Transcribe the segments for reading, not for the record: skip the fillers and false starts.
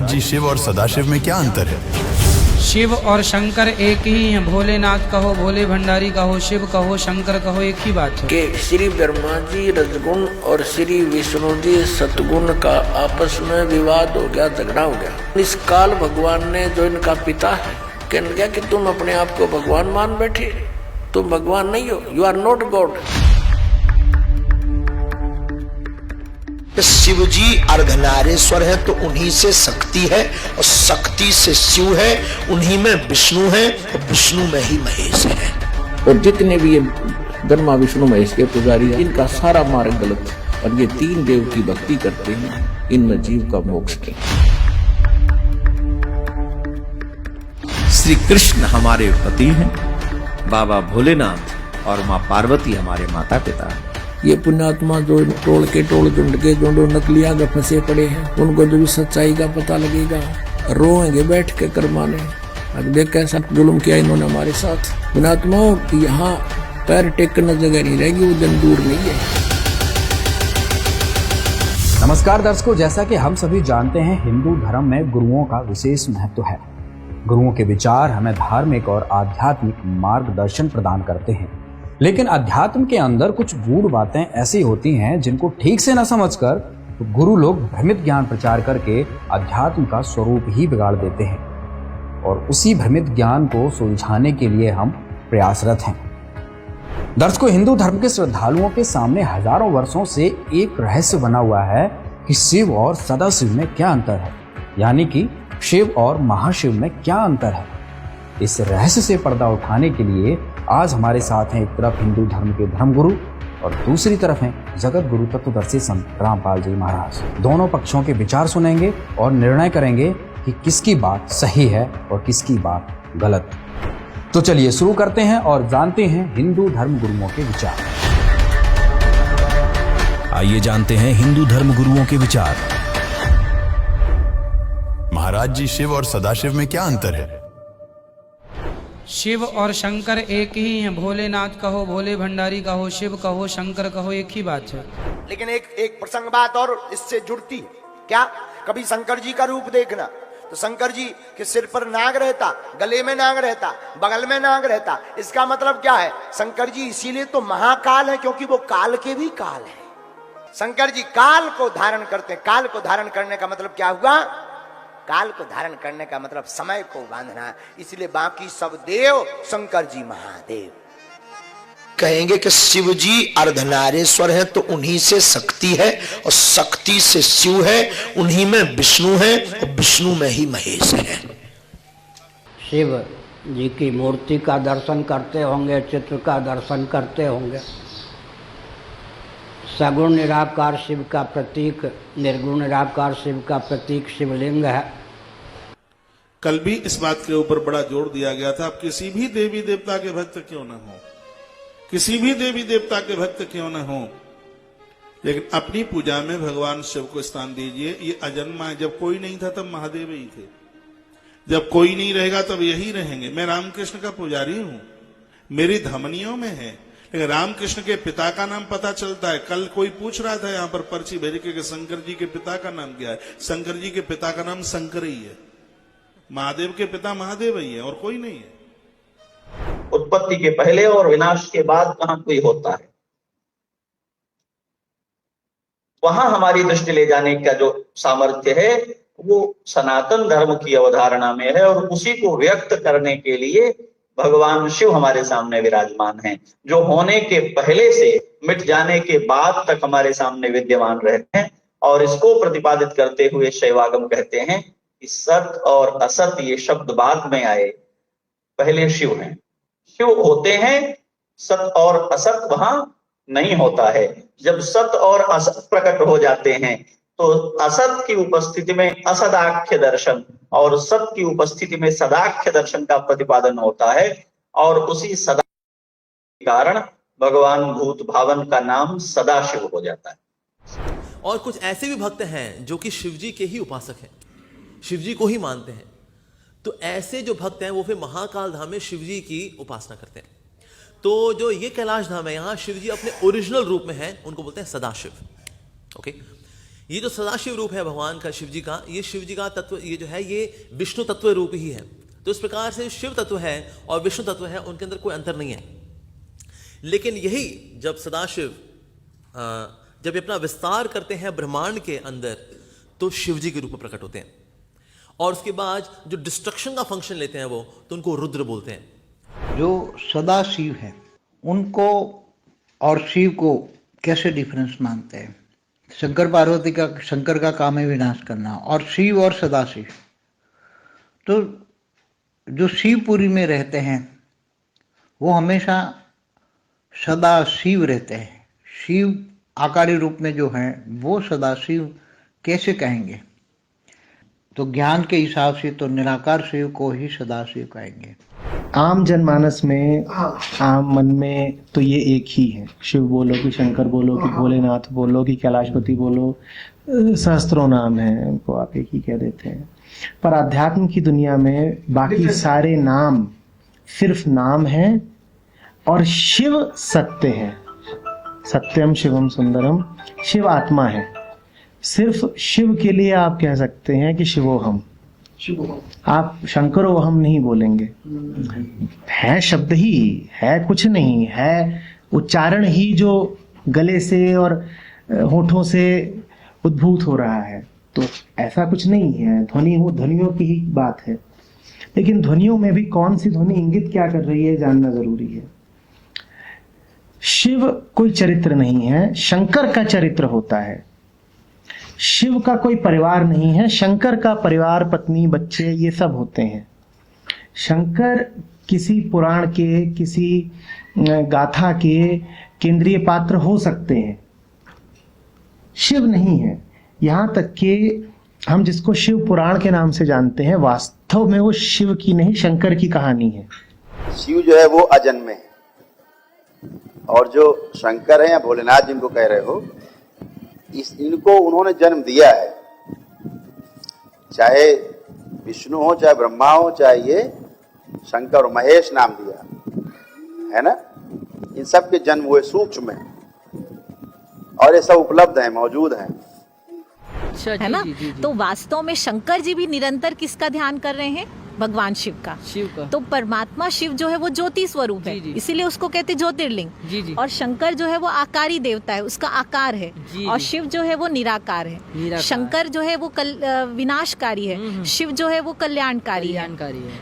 महाराज जी, शिव और सदाशिव में क्या अंतर है? शिव और शंकर एक ही हैं। भोलेनाथ कहो, भोले भंडारी कहो, शिव कहो, शंकर कहो, एक ही बात है। कि श्री ब्रह्मा जी रजगुण और श्री विष्णु जी सतगुण का आपस में विवाद हो गया, झगड़ा हो गया। इस काल भगवान ने, जो इनका पिता है, कहने लगा कि तुम अपने आप को भगवान मान बैठे, तुम भगवान नहीं हो, you are not God. Shiv ji Ardhanareshwar है तो उन्हीं से शक्ति है, और शक्ति से शिव है, उन्हीं में विष्णु है, और विष्णु में ही महेश है। और जितने भी ये ब्रह्मा विष्णु महेश के पुजारी हैं, इनका सारा मार्ग गलत है, और ये तीन देव की भक्ति करते हैं, इनमें जीव का मोक्ष नहीं। श्री कृष्ण हमारे पति हैं, बाबा भोलेनाथ और माँ पार्वती हमारे माता पिता हैं। ये पुण्यात्मा जो टोल के जो नकलिया में फंसे पड़े हैं, उनको जो भी सच्चाई का पता लगेगा, रोएंगे बैठ के कर्माने। अब देख कैसा जुल्म किया इन्होंने हमारे साथ। पुण्यात्माओं, यहाँ पैर टेकने जगह नहीं रहेगी, वो दिन दूर नहीं है। नमस्कार दर्शकों, जैसा कि हम सभी जानते हैं, हिंदू धर्म में गुरुओं का विशेष महत्व है। गुरुओं के विचार हमें धार्मिक और आध्यात्मिक मार्गदर्शन प्रदान करते हैं। लेकिन अध्यात्म के अंदर कुछ गूढ़ बातें ऐसी होती हैं जिनको ठीक से न समझकर तो गुरु लोग भ्रमित ज्ञान प्रचार करके अध्यात्म का स्वरूप ही बिगाड़ देते हैं, और उसी भ्रमित ज्ञान को सुलझाने के लिए हम प्रयासरत हैं। दर्शकों, हिंदू धर्म के श्रद्धालुओं के सामने हजारों वर्षों से एक रहस्य बना हुआ है कि शिव और सदाशिव में क्या अंतर है, यानी कि शिव और महाशिव में क्या अंतर है। इस रहस्य से पर्दा उठाने के लिए आज हमारे साथ हैं एक तरफ हिंदू धर्म के धर्मगुरु और दूसरी तरफ हैं जगत गुरु तत्वदर्शी संत रामपाल जी महाराज। दोनों पक्षों के विचार सुनेंगे और निर्णय करेंगे कि किसकी बात सही है और किसकी बात गलत। तो चलिए शुरू करते हैं और जानते हैं हिंदू धर्म गुरुओं के विचार। आइए जानते हैं हिंदू धर्म गुरुओं के विचार। महाराज जी, शिव और सदाशिव में क्या अंतर है? शिव और शंकर एक ही हैं। भोलेनाथ कहो, भोले भंडारी कहो, शिव कहो, शंकर कहो, एक ही बात है। लेकिन एक प्रसंग बात और इससे जुड़ती है। क्या? कभी शंकर जी का रूप देखना, तो शंकर जी के सिर पर नाग रहता, गले में नाग रहता, बगल में नाग रहता। इसका मतलब क्या है? शंकर जी इसीलिए तो महाकाल है, क्योंकि वो काल के भी काल है। शंकर जी काल को धारण करते हैं। काल को धारण करने का मतलब क्या हुआ? काल को धारण करने का मतलब समय को बांधना। इसलिए बाकी सब देव, शंकर जी महादेव। कहेंगे कि शिव जी अर्धनारेश्वर है तो उन्हीं से शक्ति है, और शक्ति से शिव है, उन्हीं में विष्णु है, और विष्णु में ही महेश है। शिव जी की मूर्ति का दर्शन करते होंगे, चित्र का दर्शन करते होंगे। सगुण निराकार शिव का प्रतीक, निर्गुण निराकार शिव का प्रतीक शिवलिंग है। कल भी इस बात के ऊपर बड़ा जोर दिया गया था, आप किसी भी देवी देवता के भक्त क्यों न हो, किसी भी देवी देवता के भक्त क्यों न हो, लेकिन अपनी पूजा में भगवान शिव को स्थान दीजिए। ये अजन्मा है। जब कोई नहीं था तब महादेव ही थे, जब कोई नहीं रहेगा तब यही रहेंगे। मैं रामकृष्ण का पुजारी हूं, मेरी धमनियों में है, लेकिन रामकृष्ण के पिता का नाम पता चलता है। कल कोई पूछ रहा था यहाँ पर पर्ची भेज के शंकर जी के पिता का नाम क्या है। शंकर जी के पिता का नाम शंकर ही है। महादेव के पिता महादेव ही है और कोई नहीं है। उत्पत्ति के पहले और विनाश के बाद कहां कोई होता है, वहां हमारी दृष्टि ले जाने का जो सामर्थ्य है वो सनातन धर्म की अवधारणा में है, और उसी को व्यक्त करने के लिए भगवान शिव हमारे सामने विराजमान हैं, जो होने के पहले से मिट जाने के बाद तक हमारे सामने विद्यमान रहते हैं। और इसको प्रतिपादित करते हुए शैवागम कहते हैं कि सत और असत ये शब्द बाद में आए, पहले शिव हैं। शिव होते हैं, सत और असत वहां नहीं होता है। जब सत और असत प्रकट हो जाते हैं तो असत की उपस्थिति में असदाख्य दर्शन और सत की उपस्थिति में सदाख्य दर्शन का प्रतिपादन होता है, और उसी सदा के कारण भगवान भूत भावन का नाम सदाशिव हो जाता है। और कुछ ऐसे भी भक्त हैं जो कि शिवजी के ही उपासक हैं, शिवजी को ही मानते हैं। तो ऐसे जो भक्त हैं वो फिर महाकाल धाम में शिवजी की उपासना करते हैं। तो जो ये कैलाश धाम है, यहाँ शिवजी अपने ओरिजिनल रूप में है, उनको बोलते हैं सदाशिव। ओके, ये जो सदाशिव रूप है भगवान का, शिव जी का, ये शिव जी का तत्व, ये जो है ये विष्णु तत्व रूप ही है। तो इस प्रकार से शिव तत्व है और विष्णु तत्व है, उनके अंदर कोई अंतर नहीं है। लेकिन यही जब सदाशिव जब ये अपना विस्तार करते हैं ब्रह्मांड के अंदर, तो शिव जी के रूप में प्रकट होते हैं। और उसके बाद जो डिस्ट्रक्शन का फंक्शन लेते हैं वो, तो उनको रुद्र बोलते हैं। जो सदा शिव है उनको और शिव को कैसे डिफरेंस मानते हैं? शंकर पार्वती का, शंकर का काम है विनाश करना, और शिव और सदाशिव, तो जो शिवपुरी में रहते हैं वो हमेशा सदा शिव रहते हैं। शिव आकारी रूप में जो है वो सदा शिव कैसे कहेंगे? तो ज्ञान के हिसाब से तो निराकार शिव को ही सदा शिव कहेंगे। आम जनमानस में, आम मन में तो ये एक ही है। शिव बोलो कि शंकर बोलो कि भोलेनाथ बोलो कि कैलाशपति बोलो, सहस्त्रों नाम है, उनको आप एक ही कह देते हैं। पर अध्यात्म की दुनिया में बाकी सारे नाम सिर्फ नाम है, और शिव सत्य है। सत्यम शिवम सुंदरम, शिव आत्मा है। सिर्फ शिव के लिए आप कह सकते हैं कि शिवोहम, आप शंकरोहम नहीं बोलेंगे। है शब्द ही है, कुछ नहीं है, उच्चारण ही जो गले से और होठों से उद्भूत हो रहा है। तो ऐसा कुछ नहीं है, ध्वनियों की ही बात है। लेकिन ध्वनियों में भी कौन सी ध्वनि इंगित क्या कर रही है जानना जरूरी है। शिव कोई चरित्र नहीं है, शंकर का चरित्र होता है। शिव का कोई परिवार नहीं है, शंकर का परिवार, पत्नी, बच्चे, ये सब होते हैं। शंकर किसी पुराण के, किसी गाथा के केंद्रीय पात्र हो सकते हैं, शिव नहीं है। यहां तक कि हम जिसको शिव पुराण के नाम से जानते हैं, वास्तव में वो शिव की नहीं, शंकर की कहानी है। शिव जो है वो अजन्मे है, और जो शंकर है या भोलेनाथ जिनको कह रहे हो, इनको उन्होंने जन्म दिया है। चाहे विष्णु हो, चाहे ब्रह्मा हो, चाहे ये शंकर और महेश नाम दिया है ना, इन सब के जन्म हुए सूक्ष्म है, और ये सब उपलब्ध है, मौजूद है। है ना? तो वास्तव में शंकर जी भी निरंतर किसका ध्यान कर रहे हैं? भगवान शिव का। तो परमात्मा शिव जो है वो ज्योति स्वरूप है, इसीलिए उसको कहते ज्योतिर्लिंग। और शंकर जो है वो आकारी देवता है, उसका आकार है। और शिव जो है वो निराकार है। शंकर जो है वो विनाशकारी है, शिव जो है वो कल्याणकारी है।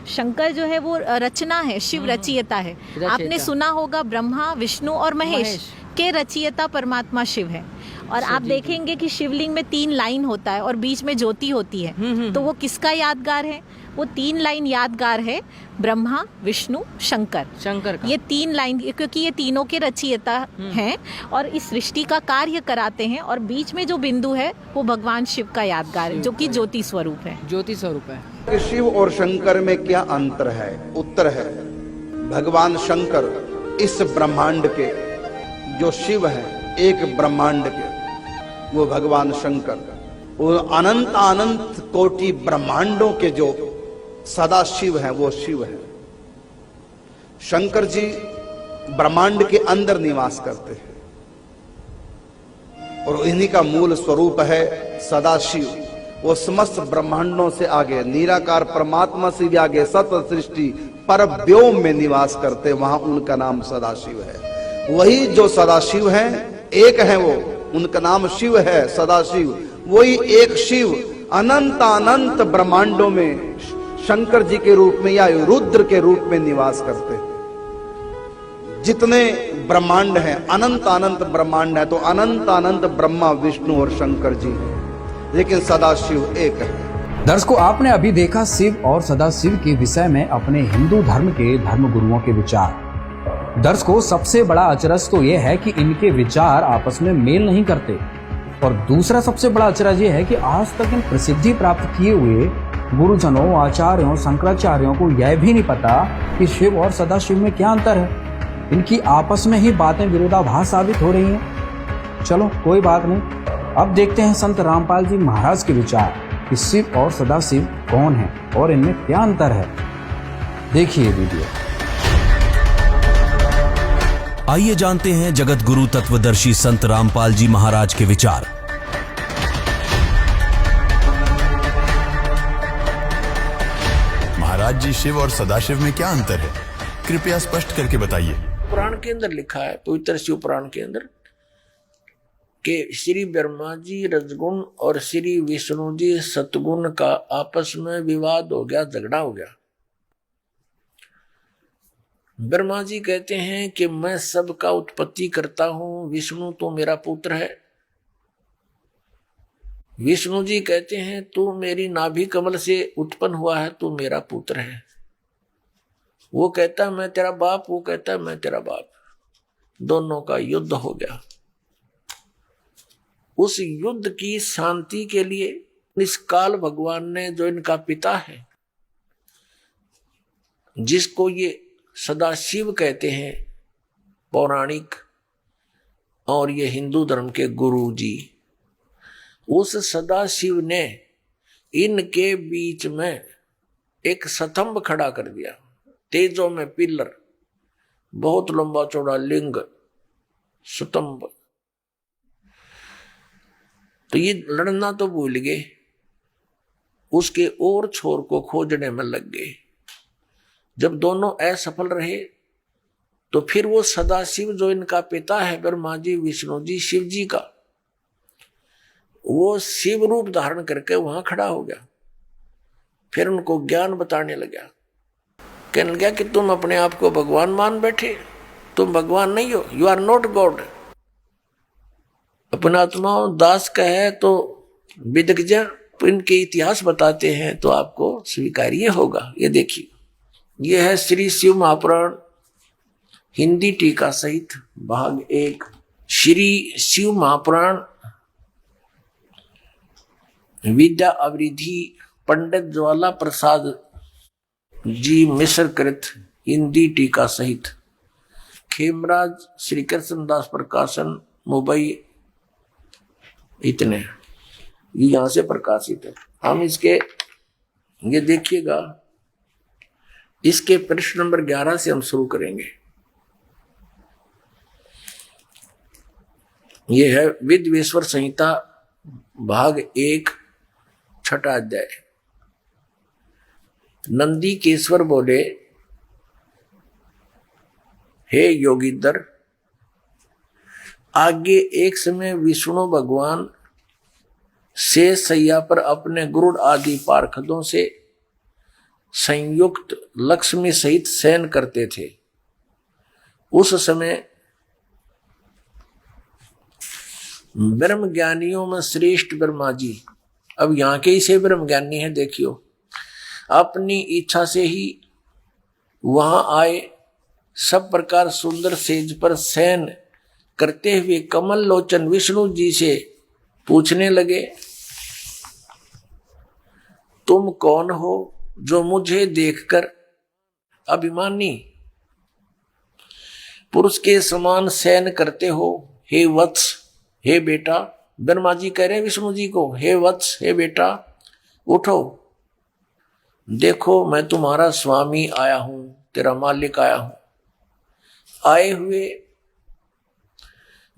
शंकर जो है वो रचना है, शिव रचयिता है। आपने सुना होगा ब्रह्मा, विष्णु और महेश के रचयिता परमात्मा शिव है। और आप देखेंगे कि शिवलिंग में 3 लाइन होता है और बीच में ज्योति होती है। तो वो किसका यादगार है? वो 3 लाइन यादगार है ब्रह्मा, विष्णु, शंकर का। ये 3 लाइन, क्योंकि ये तीनों के रचयिता हैं और इस सृष्टि का कार्य कराते हैं। और बीच में जो बिंदु है वो भगवान शिव का यादगार है, जो कि ज्योति स्वरूप है। शिव और शंकर में क्या अंतर है? उत्तर है, भगवान शंकर इस ब्रह्मांड के, जो शिव है एक ब्रह्मांड के, वो भगवान शंकर, वो अनंत अनंत कोटि ब्रह्मांडों के जो सदा शिव है, वो शिव है। शंकर जी ब्रह्मांड के अंदर निवास करते हैं, और इन्हीं का मूल स्वरूप है सदा शिव। वो समस्त ब्रह्मांडों से आगे, निराकार परमात्मा से भी आगे, सत सृष्टि पर व्योम में निवास करते, वहां उनका नाम सदाशिव है। वही जो सदाशिव है, एक है वो, उनका नाम शिव है, सदाशिव। वही एक शिव अनंत अनंत ब्रह्मांडों में शंकर जी के रूप में या रुद्र के रूप में निवास करते हैं। जितने ब्रह्मांड हैं, अनंत अनंत ब्रह्मांड है, तो अनंत अनंत ब्रह्मा, विष्णु और शंकर जी हैं, लेकिन सदाशिव एक है। दर्शकों, आपने अभी देखा शिव और सदाशिव के विषय में अपने हिंदू धर्म के धर्मगुरुओं के विचार। दर्शकों, सबसे बड़ा अचरज तो यह है कि इनके विचार आपस में मेल नहीं करते, और दूसरा सबसे बड़ा अचरज यह है कि आज तक इन प्रसिद्धि प्राप्त किए हुए गुरुजनों, आचार्यों, शंकराचार्यों को यह भी नहीं पता कि शिव और सदाशिव में क्या अंतर है। इनकी आपस में ही बातें विरोधाभास साबित हो रही हैं। चलो कोई बात नहीं, अब देखते हैं संत रामपाल जी महाराज के विचार कि शिव और सदाशिव कौन है और इनमें क्या अंतर है। देखिए वीडियो। आइए जानते हैं जगत गुरु तत्वदर्शी संत रामपाल जी महाराज के विचार। महाराज जी शिव और सदाशिव में क्या अंतर है? कृपया स्पष्ट करके बताइए। पुराण के अंदर लिखा है, पवित्र शिव पुराण के अंदर, कि श्री ब्रह्मा जी रजगुण और श्री विष्णु जी सतगुण का आपस में विवाद हो गया, झगड़ा हो गया। ब्रह्मा जी कहते हैं कि मैं सबका उत्पत्ति करता हूं, विष्णु तो मेरा पुत्र है। विष्णु जी कहते हैं तू मेरी नाभि कमल से उत्पन्न हुआ है, तू मेरा पुत्र है। वो कहता मैं तेरा बाप, वो कहता मैं तेरा बाप। दोनों का युद्ध हो गया। उस युद्ध की शांति के लिए निष्काल भगवान ने, जो इनका पिता है, जिसको ये सदाशिव कहते हैं पौराणिक, और ये हिंदू धर्म के गुरु जी, उस सदाशिव ने इनके बीच में एक स्तंभ खड़ा कर दिया, तेजों में पिलर, बहुत लंबा चौड़ा लिंग स्तंभ। तो ये लड़ना तो भूल गए, उसके और छोर को खोजने में लग गए। जब दोनों असफल रहे तो फिर वो सदाशिव, जो इनका पिता है ब्रह्मा जी, विष्णु जी, शिव जी का, वो शिव रूप धारण करके वहां खड़ा हो गया। फिर उनको ज्ञान बताने लगा, कहने लगा कि तुम अपने आप को भगवान मान बैठे, तुम भगवान नहीं हो, यू आर नॉट गॉड। अपना आत्मा दास का है तो विदग जा, इनके इतिहास बताते हैं तो आपको स्वीकार्य होगा। ये देखिए, ये है श्री शिव महापुराण हिंदी टीका सहित भाग 1, श्री शिव महापुराण विद्या अवरिधि पंडित ज्वाला प्रसाद जी मिश्र कृत हिंदी टीका सहित, खेमराज श्री कृष्णदास प्रकाशन मुंबई। इतने ये यहां से प्रकाशित है। हम इसके, ये देखिएगा, इसके प्रश्न नंबर 11 से हम शुरू करेंगे। ये है विद्वेश्वर संहिता भाग 1 छठा अध्याय। नंदी केश्वर बोले, हे योगीधर, आगे एक समय विष्णु भगवान शेष सैया पर अपने गुरुड़ आदि पार्षदों से संयुक्त लक्ष्मी सहित शयन करते थे। उस समय ब्रह्म ज्ञानियों में श्रेष्ठ ब्रह्मा जी, अब यहाँ के ही से ब्रह्म ज्ञानी है, देखियो, अपनी इच्छा से ही वहां आए। सब प्रकार सुंदर सेज पर शयन करते हुए कमल लोचन विष्णु जी से पूछने लगे, तुम कौन हो जो मुझे देखकर अभिमानी पुरुष के समान शयन करते हो? हे वत्स, हे बेटा। ब्रह्मा जी कह रहे हैं विष्णु जी को, हे वत्स, हे बेटा, उठो, देखो मैं तुम्हारा स्वामी आया हूं, तेरा मालिक आया हूं। आए हुए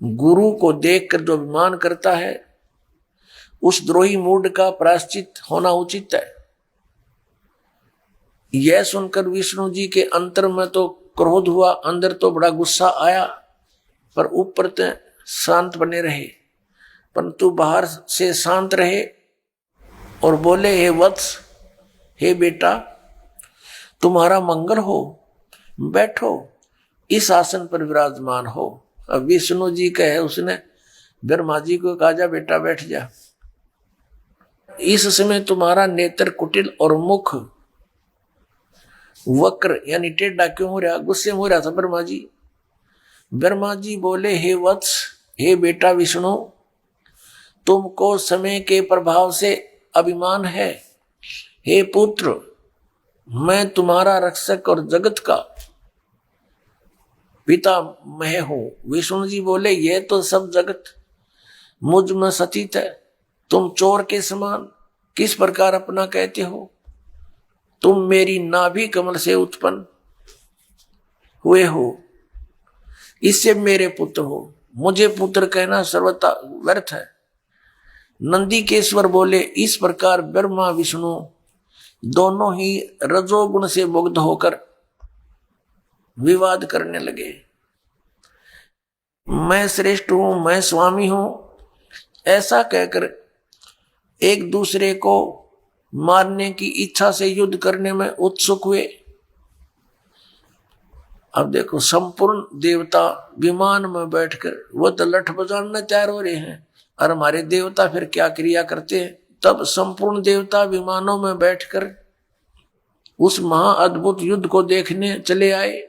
गुरु को देखकर जो अभिमान करता है, उस द्रोही मूड का प्रायश्चित होना उचित है। यह सुनकर विष्णु जी के अंतर में तो क्रोध हुआ, अंदर तो बड़ा गुस्सा आया, पर ऊपर तो शांत बने रहे, परंतु बाहर से शांत रहे और बोले, हे वत्स, हे बेटा, तुम्हारा मंगल हो, बैठो, इस आसन पर विराजमान हो। अब विष्णु जी कहे, उसने ब्रह्मा जी को कहा, जा बेटा बैठ जा। इस समय तुम्हारा नेत्र कुटिल और मुख वक्र यानी टेढ़ा क्यों हो रहा? गुस्से में हो रहा था ब्रह्मा जी। ब्रह्मा जी बोले, हे वत्स, हे बेटा विष्णु, तुमको समय के प्रभाव से अभिमान है। हे पुत्र, मैं तुम्हारा रक्षक और जगत का पिता मैं हूं। विष्णु जी बोले, ये तो सब जगत मुझ में सचित है, तुम चोर के समान किस प्रकार अपना कहते हो? तुम मेरी नाभि कमल से उत्पन्न हुए हो, इससे मेरे पुत्र हो, मुझे पुत्र कहना सर्वथा व्यर्थ है। नंदी केश्वर बोले, इस प्रकार ब्रह्मा विष्णु दोनों ही रजोगुण से मुग्ध होकर विवाद करने लगे। मैं श्रेष्ठ हूं, मैं स्वामी हूं, ऐसा कहकर एक दूसरे को मारने की इच्छा से युद्ध करने में उत्सुक हुए। अब देखो, संपूर्ण देवता विमान में बैठकर वो तो लठ बजाना तैयार हो रहे हैं, और हमारे देवता फिर क्या क्रिया करते हैं। तब संपूर्ण देवता विमानों में बैठकर उस महाअद्भुत युद्ध को देखने चले आए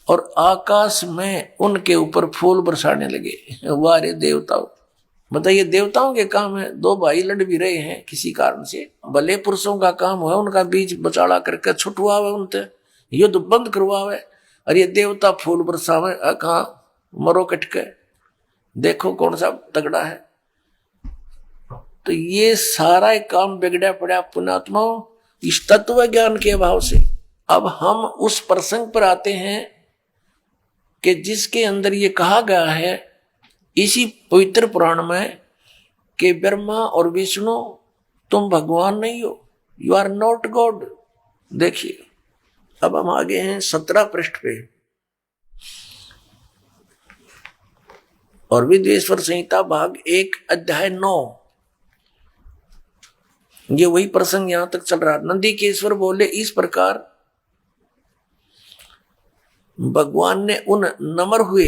और आकाश में उनके ऊपर फूल बरसाने लगे। वारे देवताओं, बताइए, देवताओं के काम है, दो भाई लड़ भी रहे हैं किसी कारण से, भले पुरुषों का काम है उनका बीच बचाड़ा करके छुटवावे, उनसे युद्ध बंद करवावे, और ये देवता फूल बरसावे। कहा मरो कटके, देखो कौन सा तगड़ा है। तो ये सारा काम बिगड़ा पड़ा पुण्यात्माओं इस तत्व ज्ञान के अभाव से। अब हम उस प्रसंग पर आते हैं कि जिसके अंदर ये कहा गया है इसी पवित्र पुराण में कि ब्रह्मा और विष्णु तुम भगवान नहीं हो, यू आर नॉट गॉड। देखिए, अब हम आगे हैं 17 पृष्ठ पे, और विद्वेश्वर संहिता भाग 1 अध्याय 9। ये वही प्रसंग यहां तक चल रहा। नंदीकेश्वर बोले, इस प्रकार भगवान ने उन नम्र हुए।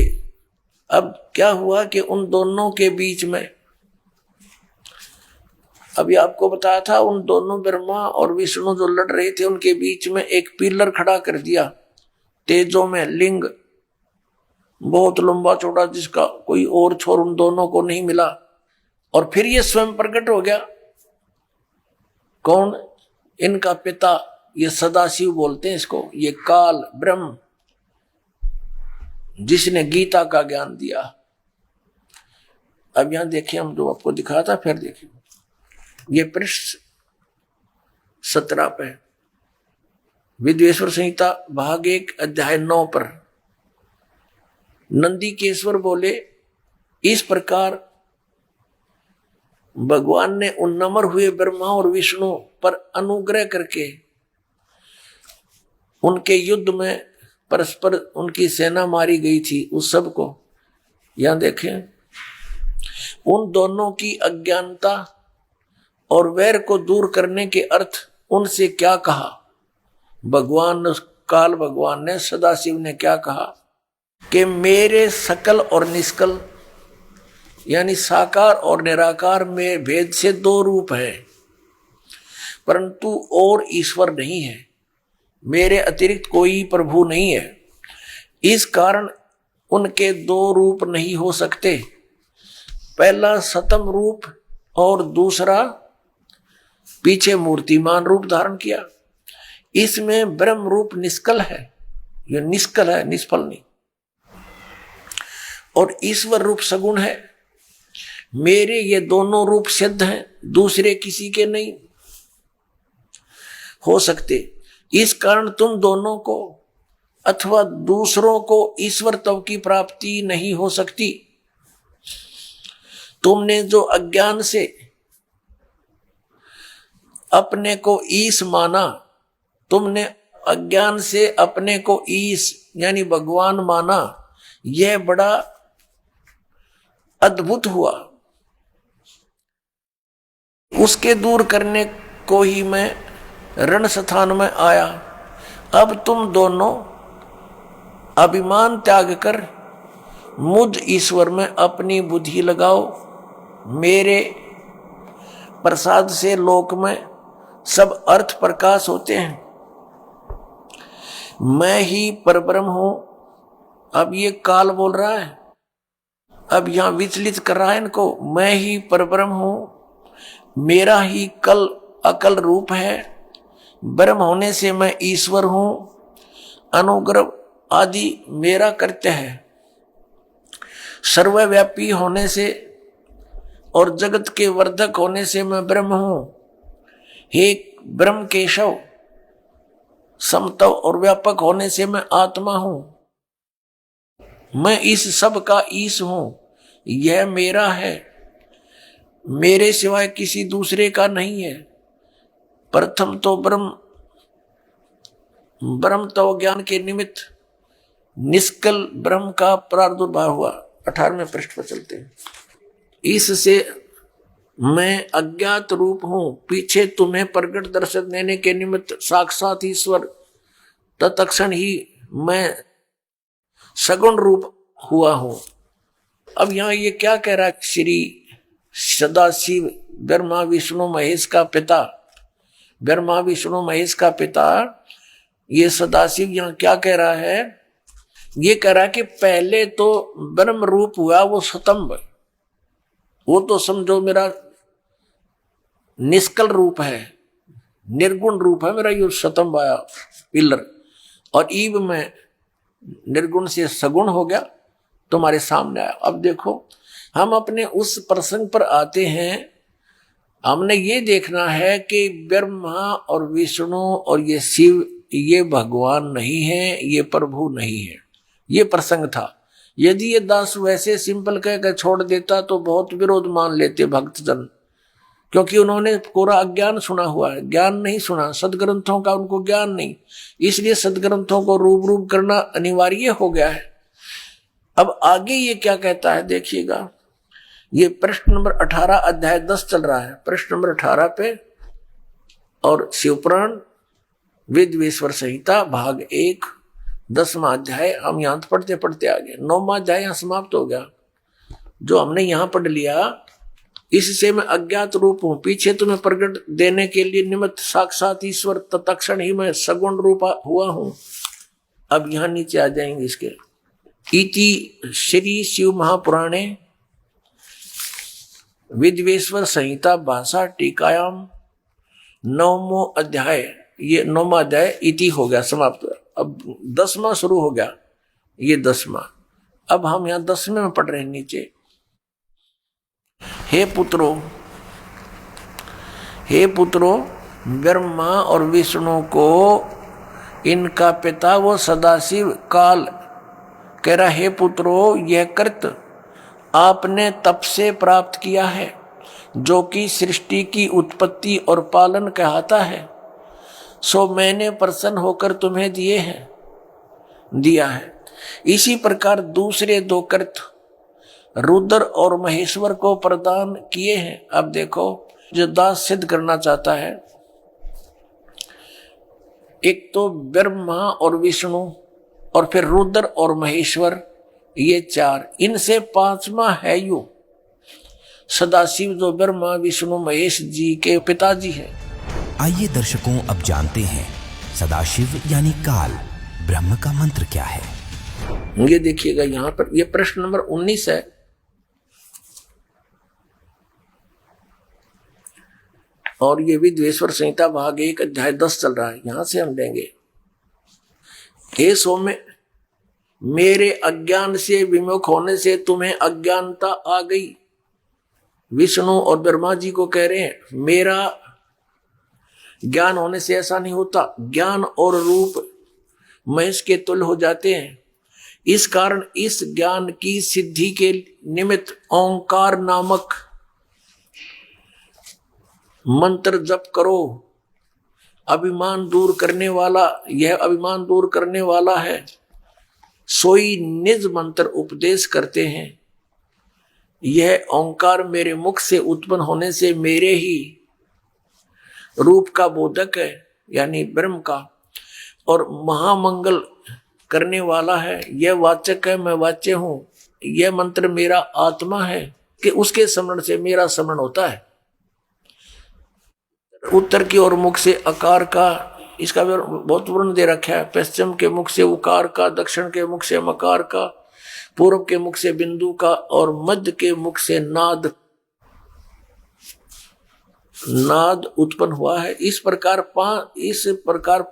अब क्या हुआ कि उन दोनों के बीच में, अभी आपको बताया था, उन दोनों ब्रह्मा और विष्णु जो लड़ रहे थे उनके बीच में एक पिलर खड़ा कर दिया तेजों में, लिंग बहुत लंबा चौड़ा, जिसका कोई और छोर उन दोनों को नहीं मिला। और फिर ये स्वयं प्रकट हो गया। कौन? इनका पिता, ये सदाशिव बोलते हैं इसको, ये काल ब्रह्म, जिसने गीता का ज्ञान दिया। अब यहां देखिए, हम जो आपको दिखाया था, फिर देखिए ये पृष्ठ 17 पे, विद्वेश्वर संहिता भाग 1 अध्याय 9 पर नंदीकेश्वर बोले, इस प्रकार भगवान ने उन नम्र हुए ब्रह्मा और विष्णु पर अनुग्रह करके उनके युद्ध में परस्पर उनकी सेना मारी गई थी, उस सब को यहां देखें, उन दोनों की अज्ञानता और वैर को दूर करने के अर्थ उनसे क्या कहा काल भगवान ने, सदाशिव ने क्या कहा कि मेरे सकल और निष्कल यानी साकार और निराकार में भेद से 2 रूप है, परंतु और ईश्वर नहीं है, मेरे अतिरिक्त कोई प्रभु नहीं है। इस कारण उनके 2 रूप नहीं हो सकते, पहला सतम रूप और दूसरा पीछे मूर्तिमान रूप धारण किया। इसमें ब्रह्म रूप निष्कल है, ये निष्कल है, निष्फल नहीं, और ईश्वर रूप सगुण है। मेरे ये दोनों रूप सिद्ध हैं, दूसरे किसी के नहीं हो सकते। इस कारण तुम दोनों को अथवा दूसरों को ईश्वर तव की प्राप्ति नहीं हो सकती। तुमने जो अज्ञान से अपने को ईश माना, तुमने अज्ञान से अपने को ईश यानी भगवान माना, यह बड़ा अद्भुत हुआ। उसके दूर करने को ही मैं रण स्थान में आया। अब तुम दोनों अभिमान त्याग कर मुझ ईश्वर में अपनी बुद्धि लगाओ। मेरे प्रसाद से लोक में सब अर्थ प्रकाश होते हैं। मैं ही परब्रह्म हूं। अब ये काल बोल रहा है, अब यहां विचलित कर रहा है इनको। मैं ही परब्रह्म हूं, मेरा ही कल अकल रूप है। ब्रह्म होने से मैं ईश्वर हूं। अनुग्रह आदि मेरा कृत्य है। सर्वव्यापी होने से और जगत के वर्धक होने से मैं ब्रह्म हूं। हे ब्रह्म केशव, समतव और व्यापक होने से मैं आत्मा हूं। मैं इस सब का ईश हूं। यह मेरा है, मेरे सिवाय किसी दूसरे का नहीं है। प्रथम तो ब्रह्म तो ज्ञान के निमित्त निष्कल ब्रह्म का प्रादुर्भाव हुआ। 18वें पृष्ठ पर चलते हैं। इससे मैं अज्ञात रूप हूं, पीछे तुम्हें प्रकट दर्शन देने के निमित्त साक्षात ईश्वर, तत्क्षण ही मैं सगुण रूप हुआ हूं। अब यहां ये क्या कह रहा है? श्री सदाशिव ब्रह्मा विष्णु महेश का पिता, ब्रह्मा विष्णु महेश का पिता ये सदाशिव यहां क्या कह रहा है? ये कह रहा है कि पहले तो ब्रह्म रूप हुआ वो स्तंभ, वो तो समझो मेरा निष्कल रूप है, निर्गुण रूप है मेरा, ये स्तंभ आया पिलर, और ईब में निर्गुण से सगुण हो गया, तुम्हारे सामने आया। अब देखो हम अपने उस प्रसंग पर आते हैं। हमने ये देखना है कि ब्रह्मा और विष्णु और ये शिव ये भगवान नहीं है, ये प्रभु नहीं है। ये प्रसंग था। यदि ये दास वैसे सिंपल कहकर छोड़ देता तो बहुत विरोध मान लेते भक्तजन, क्योंकि उन्होंने पूरा अज्ञान सुना हुआ है, ज्ञान नहीं सुना, सदग्रंथों का उनको ज्ञान नहीं, इसलिए सदग्रंथों को रूप करना अनिवार्य हो गया है। अब आगे ये क्या कहता है देखिएगा, ये प्रश्न नंबर 18 अध्याय 10 चल रहा है, प्रश्न नंबर 18 पे, और शिवपुराण वेदवेश्वर संहिता भाग 1 10वां अध्याय। हम यहां पढ़ते पढ़ते आगे 9वां अध्याय यहां समाप्त हो गया। जो हमने यहां पढ़ लिया, इससे मैं अज्ञात रूप हूं, पीछे तुम्हें प्रकट देने के लिए निमित्त साक्षात ईश्वर, तत्क्षण ही मैं सगुण रूप हुआ हूं। अब यहां नीचे आ जाएंगे इसके। इति श्री शिव महापुराणे वेदवेश्वर संहिता भाषा टीकायाम 9वां अध्याय, ये 9वां अध्याय इति हो गया समाप्त। अब 10वां शुरू हो गया, ये 10वां। अब हम यहां 10वें में पढ़ रहे हैं नीचे। हे पुत्रो, ब्रह्मा और विष्णु को इनका पिता वो सदाशिव काल कह रहा, हे पुत्रो, यह कृत आपने तप से प्राप्त किया है, जो कि सृष्टि की उत्पत्ति और पालन कहता है, सो मैंने प्रसन्न होकर तुम्हें दिया है। इसी प्रकार दूसरे 2 कृत रुद्र और महेश्वर को प्रदान किए हैं। अब देखो, जो दास सिद्ध करना चाहता है, एक तो ब्रह्मा और विष्णु और फिर रुद्र और महेश्वर, ये 4, इनसे 5वां है यू सदाशिव, जो ब्रह्मा विष्णु महेश जी के पिताजी हैं। आइए दर्शकों, अब जानते हैं सदाशिव यानी काल ब्रह्म का मंत्र क्या है। ये देखिएगा यहां पर, ये प्रश्न नंबर 19 है। और ये वेदवेश्वर संहिता भाग 1 अध्याय 10 चल रहा है, यहां से हम लेंगे। हे सौम्य, मेरे अज्ञान से विमुख होने से तुम्हें अज्ञानता आ गई। विष्णु और ब्रह्मा जी को कह रहे हैं, मेरा ज्ञान होने से ऐसा नहीं होता, ज्ञान और रूप महेश के तुल्य हो जाते हैं। इस कारण इस ज्ञान की सिद्धि के निमित्त ओंकार नामक मंत्र जप करो। अभिमान दूर करने वाला, यह अभिमान दूर करने वाला है, सोई निज मंत्र उपदेश करते हैं। यह ओंकार मेरे मुख से उत्पन्न होने से मेरे ही रूप का बोधक है, यानी ब्रह्म का, और महामंगल करने वाला है। यह वाचक है, मैं वाच्य हूं। यह मंत्र मेरा आत्मा है कि उसके स्मरण से मेरा स्मरण होता है। उत्तर की ओर मुख से अकार का, इसका बहुत वर्णन दे रखा है। पश्चिम के मुख से उकार का, दक्षिण के मुख से मकार का, पूर्व के मुख से बिंदु का, और मध्य के मुख से नाद उत्पन्न हुआ है। इस प्रकार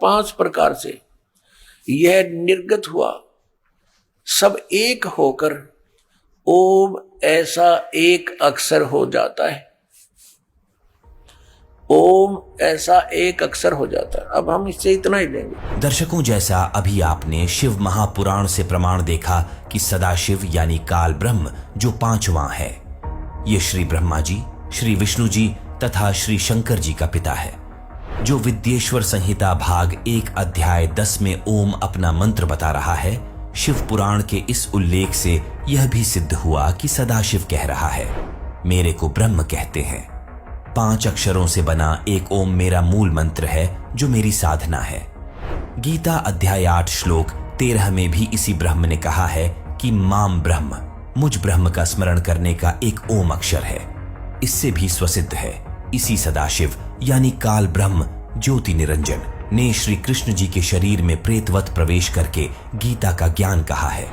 5 प्रकार से यह निर्गत हुआ। सब एक होकर ओम ऐसा एक अक्षर हो जाता है। ओम ऐसा एक अक्षर हो जाता है। अब हम इससे इतना ही लेंगे। दर्शकों, जैसा अभी आपने शिव महापुराण से प्रमाण देखा कि सदाशिव यानी काल ब्रह्म जो 5वां है, ये श्री ब्रह्मा जी, श्री विष्णु जी तथा श्री शंकर जी का पिता है। जो विद्येश्वर संहिता भाग 1 अध्याय 10 में ओम अपना मंत्र बता रहा है, शिव पुराण के इस उल्लेख से यह भी सिद्ध हुआ कि सदाशिव कह रहा है, मेरे को ब्रह्म कहते हैं। 5 अक्षरों से बना एक ओम मेरा मूल मंत्र है जो मेरी साधना है। गीता अध्याय 8 श्लोक 13 में भी इसी ब्रह्म ने कहा है कि माम ब्रह्म, मुझ ब्रह्म का स्मरण करने का एक ओम अक्षर है। इससे भी स्वसिद्ध है, इसी सदाशिव यानी काल ब्रह्म ज्योति निरंजन ने श्री कृष्ण जी के शरीर में प्रेतवत प्रवेश करके गीता का ज्ञान कहा है।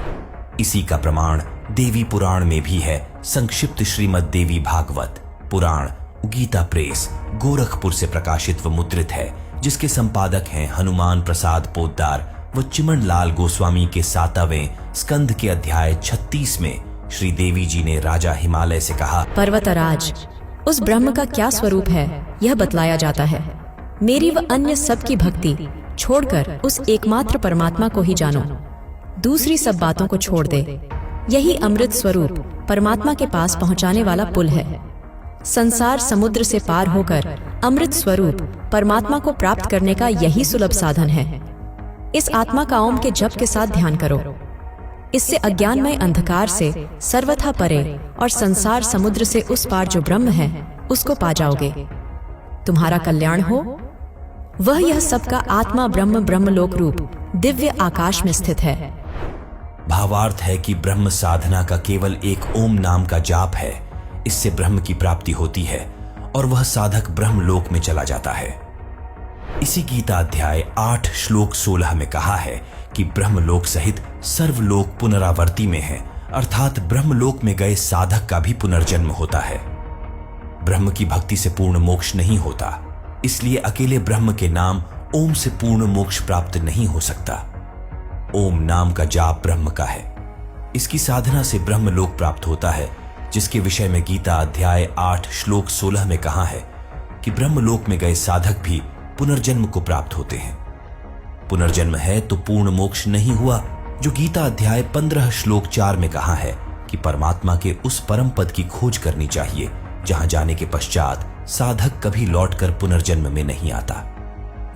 इसी का प्रमाण देवी पुराण में भी है। संक्षिप्त श्रीमद देवी भागवत पुराण गीता प्रेस गोरखपुर से प्रकाशित व मुद्रित है, जिसके संपादक हैं हनुमान प्रसाद पोद्दार व चिमन लाल गोस्वामी के 7वें स्कंध के अध्याय 36 में श्री देवी जी ने राजा हिमालय से कहा, पर्वतराज, उस ब्रह्म का क्या स्वरूप है यह बतलाया जाता है। मेरी व अन्य सब की भक्ति छोड़कर उस एकमात्र परमात्मा को ही जानो, दूसरी सब बातों को छोड़ दे। यही अमृत स्वरूप परमात्मा के पास पहुंचाने वाला पुल है। संसार समुद्र से पार होकर अमृत स्वरूप परमात्मा को प्राप्त करने का यही सुलभ साधन है। इस आत्मा का ओम के जप के साथ ध्यान करो। इससे अज्ञानमय अंधकार से सर्वथा परे और संसार समुद्र से उस पार जो ब्रह्म है उसको पा जाओगे। तुम्हारा कल्याण हो। वह यह सबका आत्मा ब्रह्म ब्रह्मलोक रूप दिव्य आकाश में स्थित है। भावार्थ है कि ब्रह्म साधना का केवल एक ओम नाम का जाप है। इससे ब्रह्म की प्राप्ति होती है और वह साधक ब्रह्मलोक में चला जाता है। इसी गीता अध्याय 8 श्लोक 16 में कहा है कि ब्रह्मलोक सहित सर्वलोक पुनरावर्ती में है, अर्थात ब्रह्मलोक में गए साधक का भी पुनर्जन्म होता है। ब्रह्म की भक्ति से पूर्ण मोक्ष नहीं होता, इसलिए अकेले ब्रह्म के नाम ओम से पूर्ण मोक्ष प्राप्त नहीं हो सकता। ओम नाम का जाप ब्रह्म का है। इसकी साधना से ब्रह्मलोक प्राप्त होता है, जिसके विषय में गीता अध्याय 8 श्लोक 16 में कहा है कि ब्रह्मलोक में गए साधक भी पुनर्जन्म को प्राप्त होते हैं। पुनर्जन्म है तो पूर्ण मोक्ष नहीं हुआ, जो गीता अध्याय 15 श्लोक 4 में कहा है कि परमात्मा के उस परम पद की खोज करनी चाहिए जहां जाने के पश्चात साधक कभी लौटकर पुनर्जन्म में नहीं आता।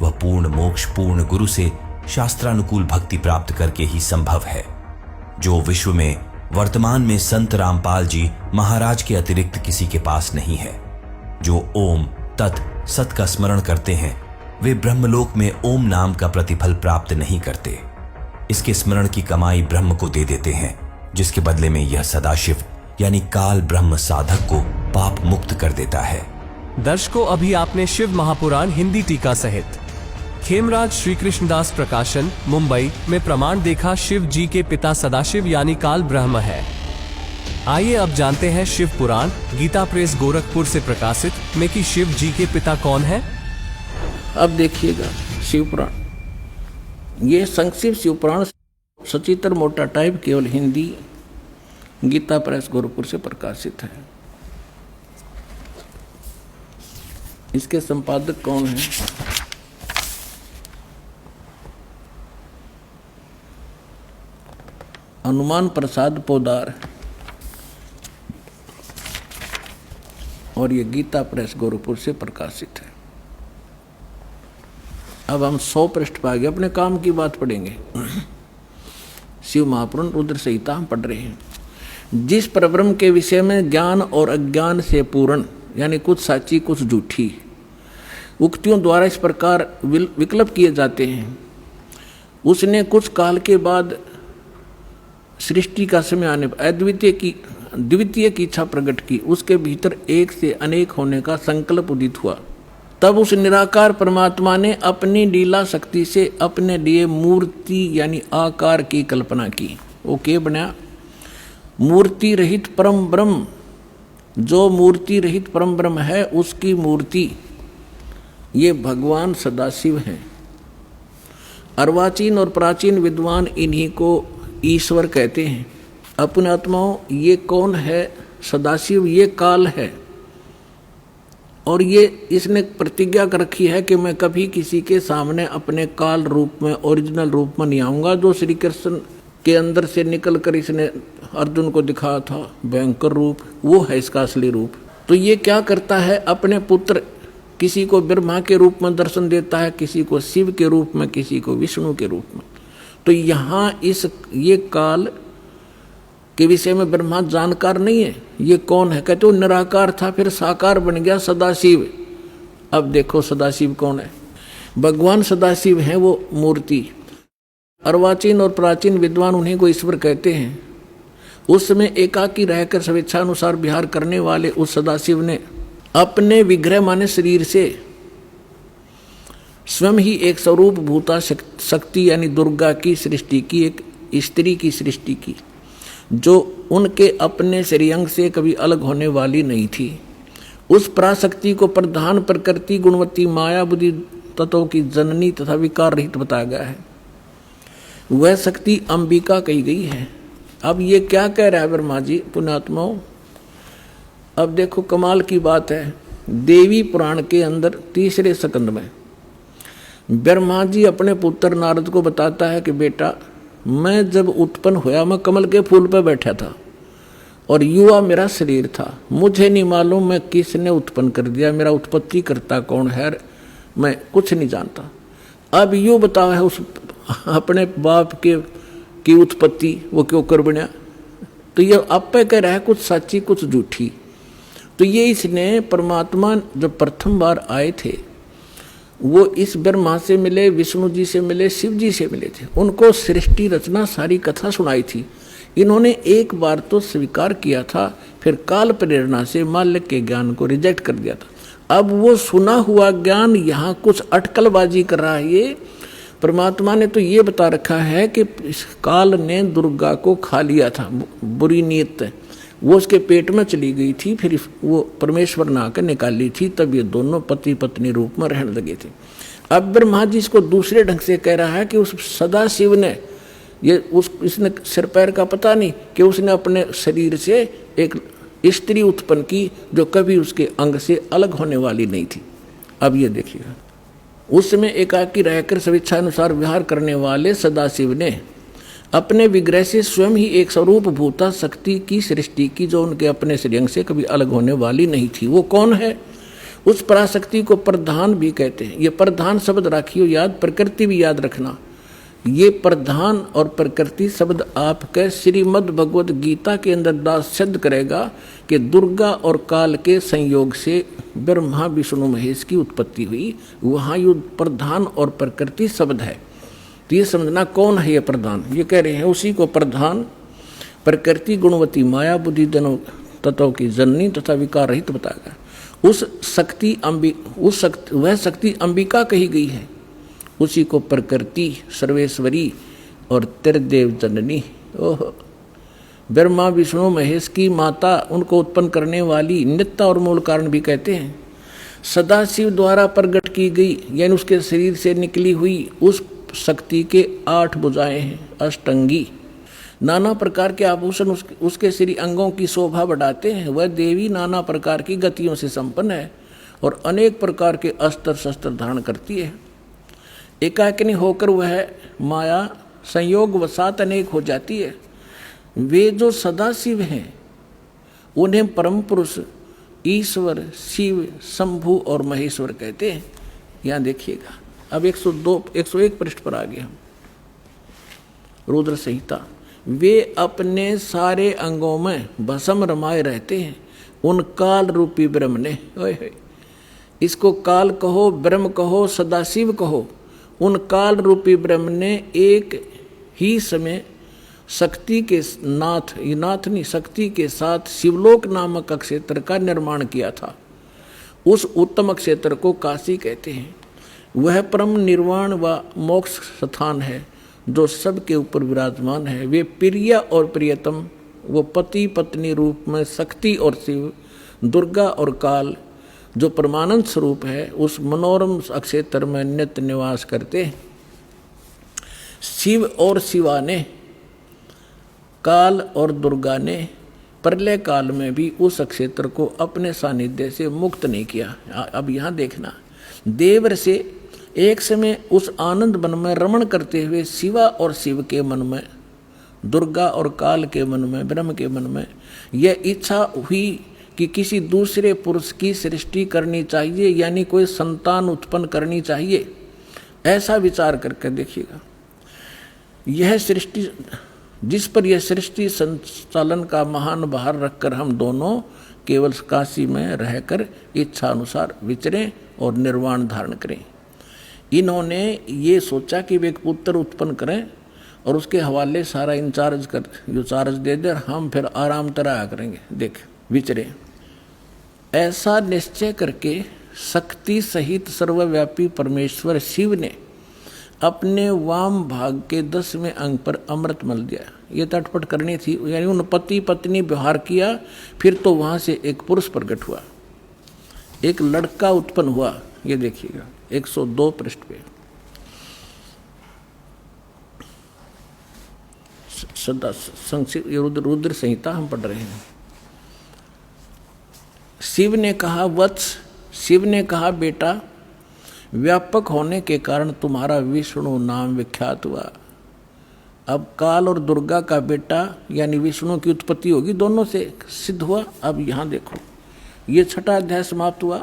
वह पूर्ण मोक्ष पूर्ण गुरु से शास्त्रानुकूल भक्ति प्राप्त करके ही संभव है, जो विश्व में वर्तमान में संत रामपाल जी महाराज के अतिरिक्त किसी के पास नहीं है। जो ओम तत् सत का स्मरण करते हैं वे ब्रह्मलोक में ओम नाम का प्रतिफल प्राप्त नहीं करते। इसके स्मरण की कमाई ब्रह्म को दे देते हैं, जिसके बदले में यह सदाशिव यानी काल ब्रह्म साधक को पाप मुक्त कर देता है। दर्शकों, अभी आपने शिव महापुराण हिंदी टीका सहित खेमराज श्री कृष्णदास प्रकाशन मुंबई में प्रमाण देखा शिव जी के पिता सदाशिव यानी काल ब्रह्म है। आइए अब जानते हैं शिव पुराण गीता प्रेस गोरखपुर से प्रकाशित में कि शिव जी के पिता कौन है। अब देखिएगा शिव पुराण, ये संक्षिप्त शिव पुराण सचित्र मोटा टाइप केवल हिंदी गीता प्रेस गोरखपुर से प्रकाशित है। इसके संपादक कौन है? हनुमान प्रसाद पोद्दार, और ये गीता प्रेस गोरखपुर से प्रकाशित है। अब हम 100 पृष्ठ पर आगे अपने काम की बात पढ़ेंगे। शिव महापुराण रुद्र संहिता हम पढ़ रहे हैं। जिस परब्रह्म के विषय में ज्ञान और अज्ञान से पूर्ण यानी कुछ साची कुछ झूठी उक्तियों द्वारा इस प्रकार विकल्प किए जाते हैं, उसने कुछ काल के बाद सृष्टि का समय आने पर द्वितीय की इच्छा प्रकट की। उसके भीतर एक से अनेक होने का संकल्प उदित हुआ। तब उस निराकार परमात्मा ने अपनी लीला शक्ति से अपने लिए मूर्ति यानी आकार की कल्पना की। वो क्या बना? मूर्ति रहित परम ब्रह्म। जो मूर्ति रहित परम ब्रह्म है उसकी मूर्ति ये भगवान सदाशिव हैं। अर्वाचीन और प्राचीन विद्वान इन्हीं को ईश्वर कहते हैं। अपने आत्माओं, ये कौन है? सदाशिव ये काल है, और ये इसने प्रतिज्ञा कर रखी है कि मैं कभी किसी के सामने अपने काल रूप में ओरिजिनल रूप में नहीं आऊँगा। जो श्री कृष्ण के अंदर से निकल कर इसने अर्जुन को दिखाया था भयंकर रूप, वो है इसका असली रूप। तो ये क्या करता है? अपने पुत्र किसी को ब्रह्मा के रूप में दर्शन देता है, किसी को शिव के रूप में, किसी को विष्णु के रूप में। तो यहाँ ये काल के विषय में ब्रह्मा जानकार नहीं है। ये कौन है? कहते वो निराकार था, फिर साकार बन गया सदाशिव। अब देखो सदाशिव कौन है? भगवान सदाशिव है वो मूर्ति। अर्वाचीन और प्राचीन विद्वान उन्हीं को ईश्वर कहते हैं। उस समय एकाकी रहकर स्वेच्छानुसार विहार करने वाले उस सदाशिव ने अपने विग्रह माने शरीर से स्वयं ही एक स्वरूप भूता शक्ति यानी दुर्गा की सृष्टि की, एक स्त्री की सृष्टि की, जो उनके अपने श्रेयंग से कभी अलग होने वाली नहीं थी। उस पराशक्ति को प्रधान प्रकृति गुणवती माया बुद्धि तत्वों की जननी तथा विकार रहित बताया गया है। वह शक्ति अंबिका कही गई है। अब ये क्या कह रहा है ब्रह्मा जी? पुण्यात्माओं, अब देखो कमाल की बात है। देवी पुराण के अंदर तीसरे स्कंद में ब्रह्मा जी अपने पुत्र नारद को बताता है कि बेटा, मैं जब उत्पन्न हुआ मैं कमल के फूल पर बैठा था और युवा मेरा शरीर था। मुझे नहीं मालूम मैं किसने उत्पन्न कर दिया, मेरा उत्पत्ति करता कौन है, मैं कुछ नहीं जानता। अब यूँ बताओ है उस अपने बाप की उत्पत्ति वो क्यों कर बना? तो ये आप पे कह रहा है कुछ सच्ची कुछ झूठी। तो ये इसने परमात्मा जो प्रथम बार आए थे वो इस ब्रह्मा से मिले, विष्णु जी से मिले, शिव जी से मिले थे। उनको सृष्टि रचना सारी कथा सुनाई थी। इन्होंने एक बार तो स्वीकार किया था, फिर काल प्रेरणा से माल्य के ज्ञान को रिजेक्ट कर दिया था। अब वो सुना हुआ ज्ञान यहाँ कुछ अटकलबाजी कर रहा है। ये परमात्मा ने तो ये बता रखा है कि इस काल ने दुर्गा को खा लिया था, बुरी नीयत वो उसके पेट में चली गई थी, फिर वो परमेश्वर ने आकर निकाली थी, तब ये दोनों पति पत्नी रूप में रहने लगे थे। अब ब्रह्मा जी इसको दूसरे ढंग से कह रहा है कि उस सदाशिव ने इसने सिर पैर का पता नहीं कि उसने अपने शरीर से एक स्त्री उत्पन्न की जो कभी उसके अंग से अलग होने वाली नहीं थी। अब ये देखिएगा, उस समय एकाकी रहकर स्वेच्छानुसार विहार करने वाले सदाशिव ने अपने विग्रह से स्वयं ही एक स्वरूप भूता शक्ति की सृष्टि की जो उनके अपने श्रेयंग से कभी अलग होने वाली नहीं थी। वो कौन है? उस पराशक्ति को प्रधान भी कहते हैं। ये प्रधान शब्द राखियो याद, प्रकृति भी याद रखना। ये प्रधान और प्रकृति शब्द आपके श्रीमद् भगवद गीता के अंदर दास सिद्ध करेगा कि दुर्गा और काल के संयोग से ब्रह्मा विष्णु महेश की उत्पत्ति हुई। वहाँ ये प्रधान और प्रकृति शब्द है। तो ये समझना कौन है ये प्रधान? ये कह रहे हैं उसी को प्रधान प्रकृति गुणवती माया बुद्धि दोनों तत्वों की जननी तथा विकार रहित बताया। वह शक्ति अंबिका कही गई है। उसी को प्रकृति सर्वेश्वरी और त्रिदेव जननी, ओह, ब्रह्मा विष्णु महेश की माता, उनको उत्पन्न करने वाली नित्य और मूल कारण भी कहते हैं। सदाशिव द्वारा प्रकट की गई यानी उसके शरीर से निकली हुई उस शक्ति के 8 भुजाएं हैं, अष्टंगी। नाना प्रकार के आभूषण उसके श्री अंगों की शोभा बढ़ाते हैं। वह देवी नाना प्रकार की गतियों से संपन्न है और अनेक प्रकार के अस्त्र शस्त्र धारण करती है। एकाकिनी होकर वह माया संयोग वसात अनेक हो जाती है। वे जो सदाशिव हैं उन्हें परम पुरुष ईश्वर, शिव, शंभु और महेश्वर कहते हैं। यहाँ देखिएगा, अब 101 पृष्ठ पर आ गए हम। रुद्र संहिता। वे अपने सारे अंगों में भस्म रमाए रहते हैं उन काल रूपी ब्रह्म ने। इसको काल कहो, ब्रह्म कहो, सदाशिव कहो। उन काल रूपी ब्रह्म ने एक ही समय शक्ति के शक्ति के साथ शिवलोक नामक क्षेत्र का निर्माण किया था। उस उत्तम क्षेत्र को काशी कहते हैं। वह परम निर्वाण व मोक्ष स्थान है जो सबके ऊपर विराजमान है। वे प्रिय और प्रियतम, वो पति पत्नी रूप में शक्ति और शिव, दुर्गा और काल जो परमानंद स्वरूप है उस मनोरम क्षेत्र में नित्य निवास करते हैं। शिव और शिवा ने, काल और दुर्गा ने प्रलय काल में भी उस क्षेत्र को अपने सानिध्य से मुक्त नहीं किया। अब यहाँ देखना, देवर से एक समय उस आनंद वन में रमण करते हुए शिवा और शिव के मन में, दुर्गा और काल के मन में, ब्रह्म के मन में यह इच्छा हुई कि किसी दूसरे पुरुष की सृष्टि करनी चाहिए, यानी कोई संतान उत्पन्न करनी चाहिए, ऐसा विचार करके देखिएगा। यह सृष्टि, जिस पर यह सृष्टि संचालन का महान भार रखकर हम दोनों केवल काशी में रहकर इच्छा अनुसार विचरें और निर्वाण धारण करें। इन्होंने ये सोचा कि वे एक पुत्र उत्पन्न करें और उसके हवाले सारा इंचार्ज कर जो चार्ज दे दे, हम फिर आराम तरह करेंगे, देख विचरे। ऐसा निश्चय करके शक्ति सहित सर्वव्यापी परमेश्वर शिव ने अपने वाम भाग के 10वें अंग पर अमृत मल दिया। ये तटपट करनी थी, यानी उन पति पत्नी व्यवहार किया। फिर तो वहां से एक पुरुष प्रकट हुआ, एक लड़का उत्पन्न हुआ। ये देखिएगा 102 पृष्ठ पे सदा रुद्र संहिता हम पढ़ रहे हैं। शिव ने कहा वत्स, शिव ने कहा बेटा, व्यापक होने के कारण तुम्हारा विष्णु नाम विख्यात हुआ। अब काल और दुर्गा का बेटा यानी विष्णु की उत्पत्ति होगी, दोनों से सिद्ध हुआ। अब यहाँ देखो, ये 6वां अध्याय समाप्त हुआ।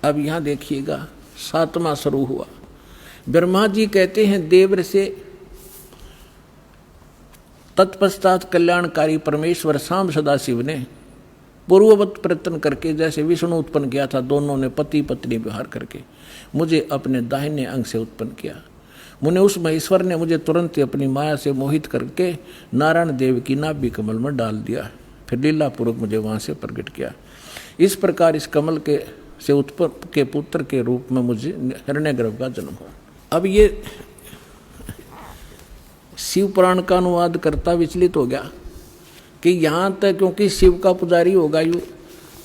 अब यहाँ देखिएगा 7वां शुरू हुआ। ब्रह्मा जी कहते हैं देव से तत्पश्चात कल्याणकारी परमेश्वर शाम सदाशिव ने पूर्ववत प्रयत्न करके जैसे विष्णु उत्पन्न किया था, दोनों ने पति पत्नी व्यवहार करके मुझे अपने दाहिने अंग से उत्पन्न किया। मुने उस महेश्वर ने मुझे तुरंत ही अपनी माया से मोहित करके नारायण देव की नाभि कमल में डाल दिया, फिर लीला पूर्वक मुझे वहां से प्रकट किया। इस प्रकार इस कमल के से उत्पन्न के पुत्र के रूप में मुझे हिरण्यगर्भ का जन्म हुआ। अब ये शिव पुराण का अनुवाद करता विचलित हो गया कि यहाँ तक, क्योंकि शिव का पुजारी होगा यू,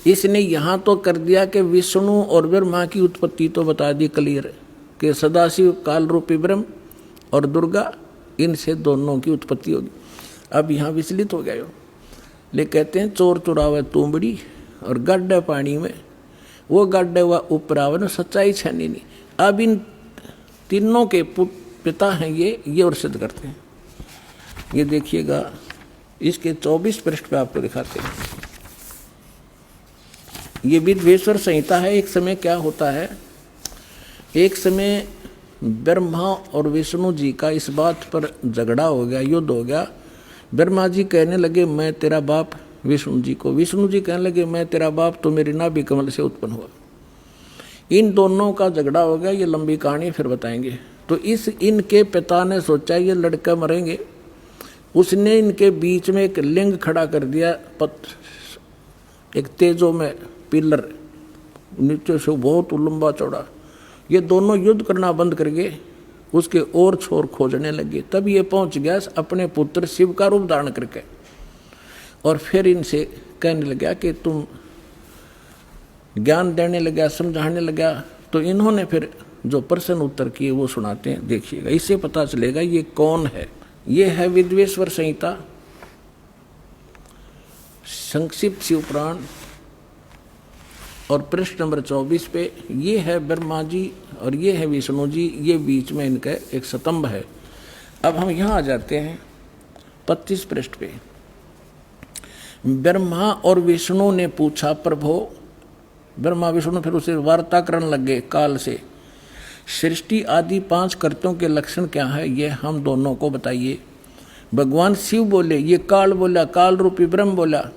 इसने यहाँ तो कर दिया कि विष्णु और ब्रह्मा की उत्पत्ति तो बता दी क्लियर कि सदाशिव काल रूपी ब्रह्म और दुर्गा, इनसे दोनों की उत्पत्ति होगी। अब यहाँ विचलित हो गया यो। ले कहते हैं चोर चुरावे तुमड़ी और गड्ढे पानी में, वो गड्ढे हुआ उपरावन, सच्चाई छानी नहीं। अब इन तीनों के पिता हैं ये और सिद्ध करते हैं। ये देखिएगा इसके 24 पृष्ठ पे आपको दिखाते हैं। ये विद्वेश्वर संहिता है। एक समय क्या होता है, एक समय ब्रह्मा और विष्णु जी का इस बात पर झगड़ा हो गया, युद्ध हो गया। ब्रह्मा जी कहने लगे मैं तेरा बाप विष्णु जी को, विष्णु जी कहने लगे मैं तेरा बाप, तो मेरी नाभि कमल से उत्पन्न हुआ। इन दोनों का झगड़ा हो गया। ये लंबी कहानी फिर बताएंगे। तो इनके पिता ने सोचा ये लड़का मरेंगे, उसने इनके बीच में एक लिंग खड़ा कर दिया, एक तेजो में पिलर, नीचे से बहुत लंबा चौड़ा। ये दोनों युद्ध करना बंद करके उसके और छोर खोजने लगे। तब ये पहुंच गया अपने पुत्र शिव का रूप धारण करके, और फिर इनसे कहने लगा कि तुम ज्ञान देने लगा, समझाने लगा। तो इन्होंने फिर जो प्रश्न उत्तर किए वो सुनाते हैं, देखिएगा, इससे पता चलेगा ये कौन है। ये है विद्वेश्वर संहिता, संक्षिप्त शिव पुराण, और पृष्ठ नंबर 24 पे ये है ब्रह्मा जी और ये है विष्णु जी, ये बीच में इनका एक स्तंभ है। अब हम यहाँ आ जाते हैं 25 पृष्ठ पे। ब्रह्मा और विष्णु ने पूछा प्रभो, ब्रह्मा विष्णु फिर उसे वार्ता करने लगे काल से, सृष्टि आदि 5 कर्तों के लक्षण क्या है, ये हम दोनों को बताइए। भगवान शिव बोले, ये काल बोला, काल रूपी ब्रह्म बोला,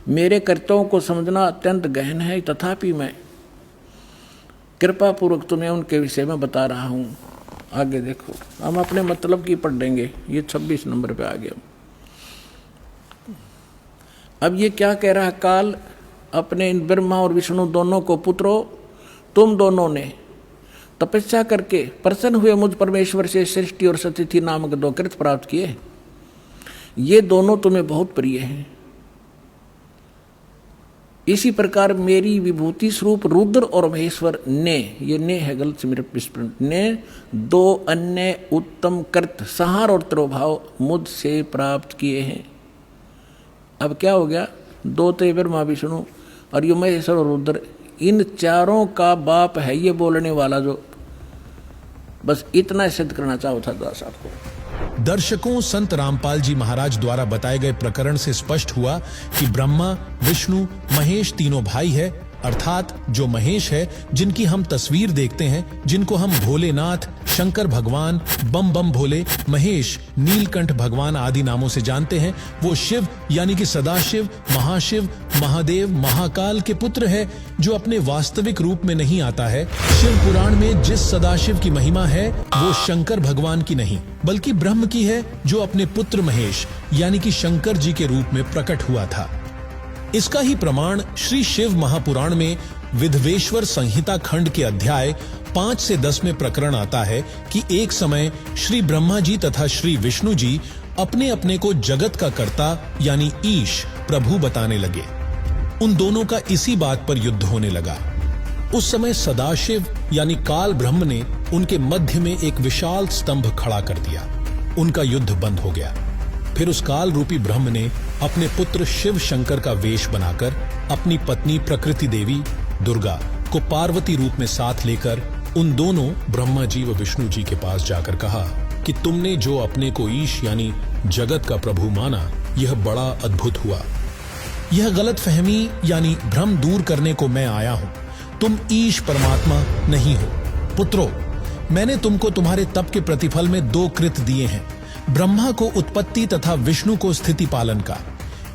मेरे कर्तव्यों को समझना अत्यंत गहन है, तथापि मैं कृपा पूर्वक तुम्हें उनके विषय में बता रहा हूँ। आगे देखो, हम अपने मतलब की पढ़ देंगे। ये 26 नंबर पे आ गया। अब ये क्या कह रहा है काल अपने इन ब्रह्मा और विष्णु दोनों को, पुत्रो तुम दोनों ने तपस्या करके प्रसन्न हुए मुझ परमेश्वर से सृष्टि और सतिथि नामक 2 कृत प्राप्त किए। ये दोनों तुम्हें बहुत प्रिय हैं। इसी प्रकार मेरी विभूति स्वरूप रुद्र और महेश्वर ने, ये ने है गलत से मेरे विस्मरण, ने 2 अन्य उत्तम कृत संहार और तिरोभाव मुझसे प्राप्त किए हैं। अब क्या हो गया, 2 तो ब्रह्मा विष्णु और ये महेश्वर और रुद्र, इन चारों का बाप है ये बोलने वाला जो बस इतना सिद्ध करना चाहो था दास आपको। दर्शकों, संत रामपाल जी महाराज द्वारा बताए गए प्रकरण से स्पष्ट हुआ कि ब्रह्मा, विष्णु, महेश तीनों भाई है, अर्थात जो महेश है, जिनकी हम तस्वीर देखते हैं, जिनको हम भोलेनाथ, शंकर भगवान, बम बम भोले, महेश, नीलकंठ भगवान आदि नामों से जानते हैं, वो शिव यानी कि सदाशिव, महाशिव, महादेव, महाकाल के पुत्र है, जो अपने वास्तविक रूप में नहीं आता है। शिव पुराण में जिस सदाशिव की महिमा है वो शंकर भगवान की नहीं, बल्कि ब्रह्म की है, जो अपने पुत्र महेश यानी कि शंकर जी के रूप में प्रकट हुआ था। इसका ही प्रमाण श्री शिव महापुराण में विधवेश्वर संहिता खंड के अध्याय 5 से 10 में प्रकरण आता है कि एक समय श्री ब्रह्मा जी तथा श्री विष्णु जी अपने अपने को जगत का कर्ता यानी ईश, प्रभु बताने लगे। उन दोनों का इसी बात पर युद्ध होने लगा। उस समय सदाशिव यानी काल ब्रह्म ने उनके मध्य में एक विशाल स्तंभ खड़ा कर दिया। उनका युद्ध बंद हो गया। फिर उस काल रूपी ब्रह्म ने अपने पुत्र शिव शंकर का वेश बनाकर अपनी पत्नी प्रकृति देवी दुर्गा को पार्वती रूप में साथ लेकर उन दोनों ब्रह्मा जी व विष्णु जी के पास जाकर कहा कि तुमने जो अपने को ईश यानी जगत का प्रभु माना, यह बड़ा अद्भुत हुआ। यह गलत फहमी यानी भ्रम दूर करने को मैं आया हूं। तुम ईश परमात्मा नहीं हो। पुत्रों, मैंने तुमको तुम्हारे तप के प्रतिफल में 2 कृत दिए हैं, ब्रह्मा को उत्पत्ति तथा विष्णु को स्थिति पालन का।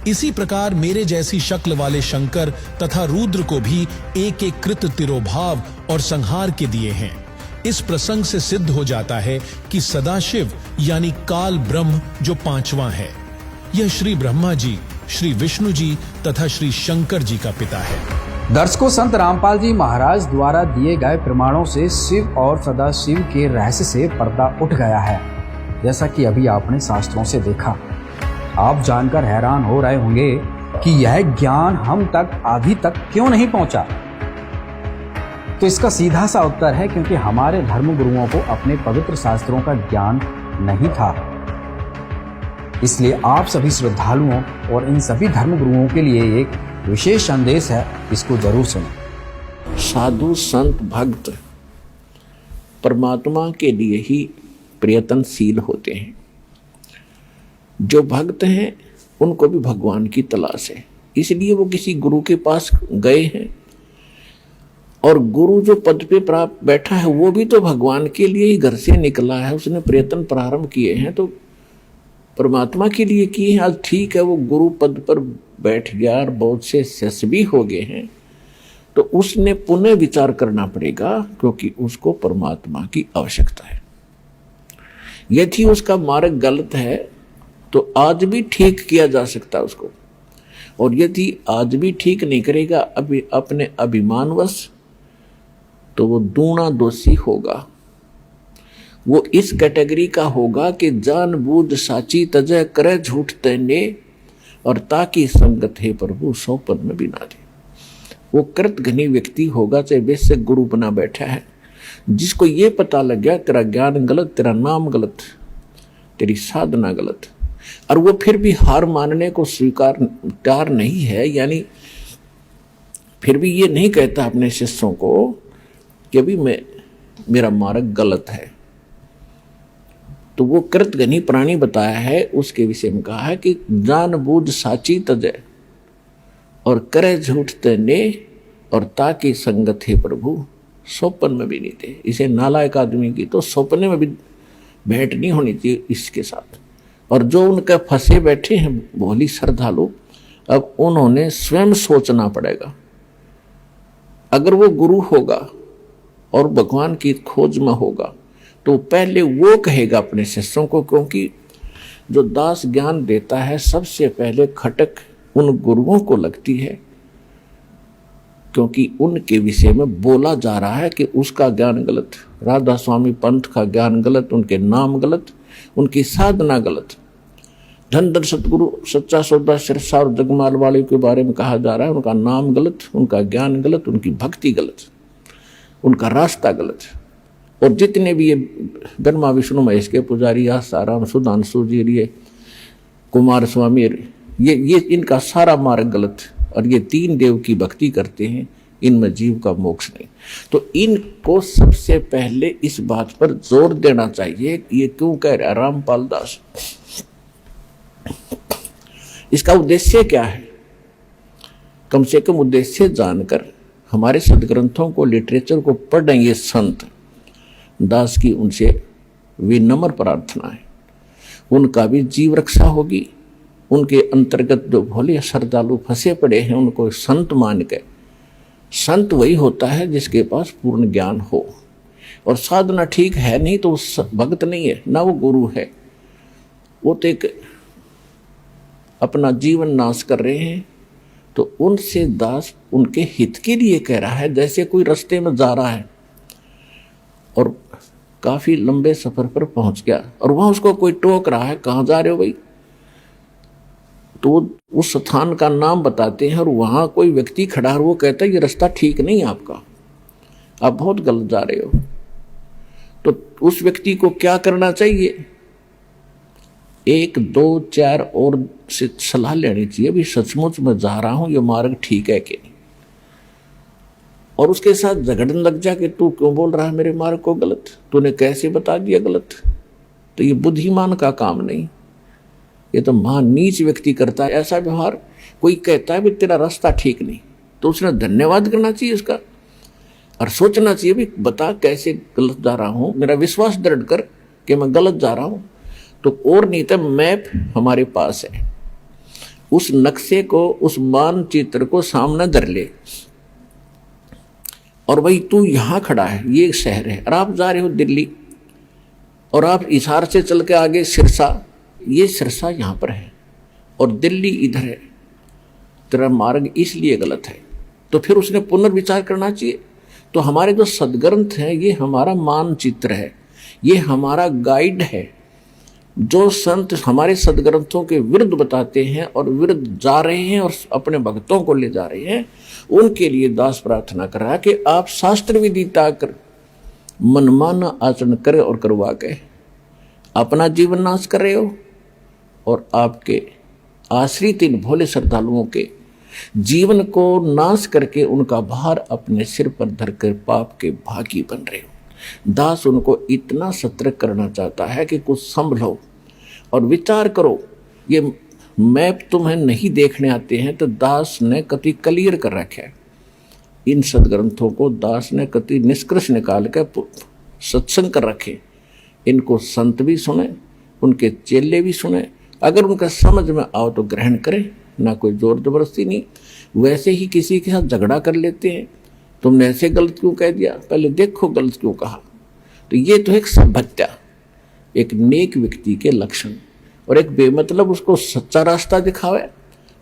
इसी प्रकार मेरे जैसी शक्ल वाले शंकर तथा रुद्र को भी एक एक कृत तिरोभाव और संहार के दिए हैं। इस प्रसंग से सिद्ध हो जाता है कि सदाशिव यानी काल ब्रह्म जो 5वां है, यह श्री ब्रह्मा जी, श्री विष्णु जी तथा श्री शंकर जी का पिता है। दर्शकों, संत रामपाल जी महाराज द्वारा दिए गए प्रमाणों से शिव और सदाशिव के रहस्य से पर्दा उठ गया है। जैसा कि अभी आपने शास्त्रों से देखा, आप जानकर हैरान हो रहे होंगे कि यह ज्ञान हम तक अभी तक क्यों नहीं पहुंचा। तो इसका सीधा सा उत्तर है क्योंकि हमारे धर्म गुरुओं को अपने पवित्र शास्त्रों का ज्ञान नहीं था। इसलिए आप सभी श्रद्धालुओं और इन सभी धर्म गुरुओं के लिए एक विशेष संदेश है, इसको जरूर सुनें। साधु संत भक्त परमात्मा के लिए ही प्रयत्नशील होते हैं। जो भक्त हैं उनको भी भगवान की तलाश है, इसलिए वो किसी गुरु के पास गए हैं। और गुरु जो पद पे प्राप्त बैठा है वो भी तो भगवान के लिए ही घर से निकला है, उसने प्रयत्न प्रारंभ किए हैं तो परमात्मा के लिए किए हैं। आज ठीक है, वो गुरु पद पर बैठ गया और बहुत से शिष्य भी हो गए हैं, तो उसने पुनः विचार करना पड़ेगा, क्योंकि उसको परमात्मा की आवश्यकता है। यदि उसका मार्ग गलत है तो आज भी ठीक किया जा सकता है उसको, और यदि आज भी ठीक नहीं करेगा अभी अपने अभिमानवश, तो वो दूना दोषी होगा। वो इस कैटेगरी का होगा कि जानबूझ साची तजय करे झूठ तने, और ताकि संगत है प्रभु 100 पद में भी ना दे। वो कृतघ्नी व्यक्ति होगा, चाहे वैसे गुरु बना बैठा है, जिसको ये पता लग गया तेरा ज्ञान गलत, तेरा नाम गलत, तेरी साधना गलत, और वो फिर भी हार मानने को स्वीकार तैयार नहीं है, यानी फिर भी ये नहीं कहता अपने शिष्यों को कि अभी मेरा मार्ग गलत है, तो वो कृतघ्नी प्राणी बताया है। उसके विषय में कहा है कि जानबूझ साची तजय और करे झूठ तने, और ताकि संगत है प्रभु सौपन में भी नहीं थे। इसे नालायक आदमी की तो सौपने में भी भेंट नहीं होनी चाहिए इसके साथ। और जो उनके फंसे बैठे हैं भोली श्रद्धालु, अब उन्होंने स्वयं सोचना पड़ेगा। अगर वो गुरु होगा और भगवान की खोज में होगा तो पहले वो कहेगा अपने शिष्यों को, क्योंकि जो दास ज्ञान देता है सबसे पहले खटक उन गुरुओं को लगती है, क्योंकि उनके विषय में बोला जा रहा है कि उसका ज्ञान गलत, राधा स्वामी पंथ का ज्ञान गलत, उनके नाम गलत, उनकी साधना गलत। धन धन सतगुरु सच्चा सौदा सिरसा और जगमाल वाले के बारे में कहा जा रहा है, उनका नाम गलत, उनका ज्ञान गलत, उनकी भक्ति गलत, उनका रास्ता गलत। और जितने भी ये ब्रह्मा विष्णु महेश के पुजारी, आसाराम सुधांशु जी, ये कुमार स्वामी, ये इनका सारा मार्ग गलत। और ये 3 देव की भक्ति करते हैं, इनमें जीव का मोक्ष नहीं। तो इनको सबसे पहले इस बात पर जोर देना चाहिए। ये क्यों कह रहा रामपाल दास, इसका उद्देश्य क्या है? कम से कम उद्देश्य जानकर हमारे सदग्रंथों को, लिटरेचर को पढ़ रहे ये संत, दास की उनसे विनम्र प्रार्थना है, उनका भी जीव रक्षा होगी। उनके अंतर्गत जो भोले श्रद्धालु फंसे पड़े हैं उनको संत मान के, संत वही होता है जिसके पास पूर्ण ज्ञान हो और साधना ठीक है नहीं तो वो भक्त नहीं है, ना वो गुरु है, वो तो एक अपना जीवन नाश कर रहे हैं। तो उनसे दास उनके हित के लिए कह रहा है। जैसे कोई रास्ते में जा रहा है और काफी लंबे सफर पर पहुंच गया और वहां उसको कोई टोक रहा है, कहाँ जा रहे हो भाई? तो उस स्थान का नाम बताते हैं और वहां कोई व्यक्ति खड़ा है, वो कहता है ये रास्ता ठीक नहीं है आपका, आप बहुत गलत जा रहे हो। तो उस व्यक्ति को क्या करना चाहिए? 1, 2, 4 और से सलाह लेनी चाहिए, भी सचमुच मैं जा रहा हूं, ये मार्ग ठीक है कि नहीं। और उसके साथ झगड़ने लग जा कि तू क्यों बोल रहा है मेरे मार्ग को गलत, तूने कैसे बता दिया गलत? तो ये बुद्धिमान का काम नहीं, ये तो महान नीच व्यक्ति करता है ऐसा व्यवहार। कोई कहता है भी तेरा रास्ता ठीक नहीं, तो उसने धन्यवाद करना चाहिए उसका और सोचना चाहिए भी बता कैसे गलत जा रहा हूं, मेरा विश्वास दृढ़ कर कि मैं गलत जा रहा हूं। तो और नहीं तो मैप हमारे पास है, उस नक्शे को, उस मानचित्र को सामने धर ले और भाई तू यहां खड़ा है, ये शहर है और आप जा रहे हो दिल्ली और आप हिसार से चल के आगे सिरसा, ये सिरसा यहां पर है और दिल्ली इधर है, तेरा मार्ग इसलिए गलत है। तो फिर उसने पुनर्विचार करना चाहिए। तो हमारे जो सदग्रंथ हैं ये हमारा मानचित्र है, ये हमारा गाइड है। जो संत हमारे सदग्रंथों के विरुद्ध बताते हैं और विरुद्ध जा रहे हैं और अपने भक्तों को ले जा रहे हैं, उनके लिए दास प्रार्थना कर रहा है कि आप शास्त्र विदिता कर मनमाना आचरण करे और करवा के अपना जीवन नाश कर रहे हो और आपके आश्रित इन भोले श्रद्धालुओं के जीवन को नाश करके उनका भार अपने सिर पर धरकर पाप के भागी बन रहे हो। दास उनको इतना सतर्क करना चाहता है कि कुछ संभलो और विचार करो। ये मैप तुम्हें नहीं देखने आते हैं तो दास ने कति क्लियर कर रखा है। इन सदग्रंथों को दास ने कति निष्कर्ष निकाल कर सत्संग कर रखे। इनको संत भी सुने, उनके चेले भी सुने, अगर उनका समझ में आओ तो ग्रहण करें, ना कोई जोर जबरदस्ती नहीं। वैसे ही किसी के साथ झगड़ा कर लेते हैं, तुमने ऐसे गलत क्यों कह दिया, पहले देखो गलत क्यों कहा। तो ये तो एक सभ्यता, एक नेक व्यक्ति के लक्षण। और एक बेमतलब उसको सच्चा रास्ता दिखावे,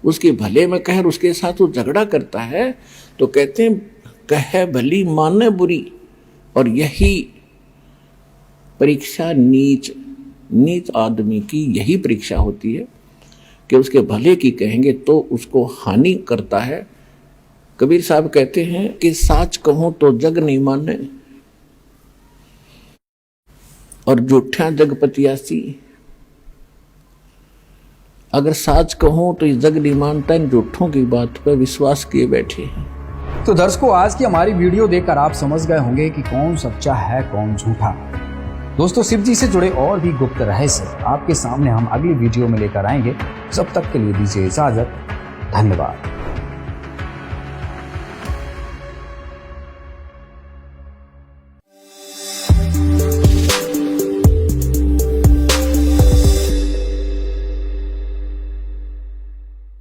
उसके भले में कहे, उसके साथ वो झगड़ा करता है तो कहते हैं कहे भली माने बुरी। और यही परीक्षा नीच आदमी की यही परीक्षा होती है कि उसके भले की कहेंगे तो उसको हानि करता है। कबीर साहब कहते हैं कि साच कहूं तो जग नहीं माने और झूठा जगपतियासी। अगर साच कहूं तो ये जग नहीं मानता, इन झूठों की बात पर विश्वास किए बैठे हैं। तो दर्शकों, आज की हमारी वीडियो देखकर आप समझ गए होंगे कि कौन सच्चा है कौन झूठा। दोस्तों, शिव जी से जुड़े और भी गुप्त रहस्य आपके सामने हम अगली वीडियो में लेकर आएंगे। तब तक के लिए दीजिए इजाजत। धन्यवाद।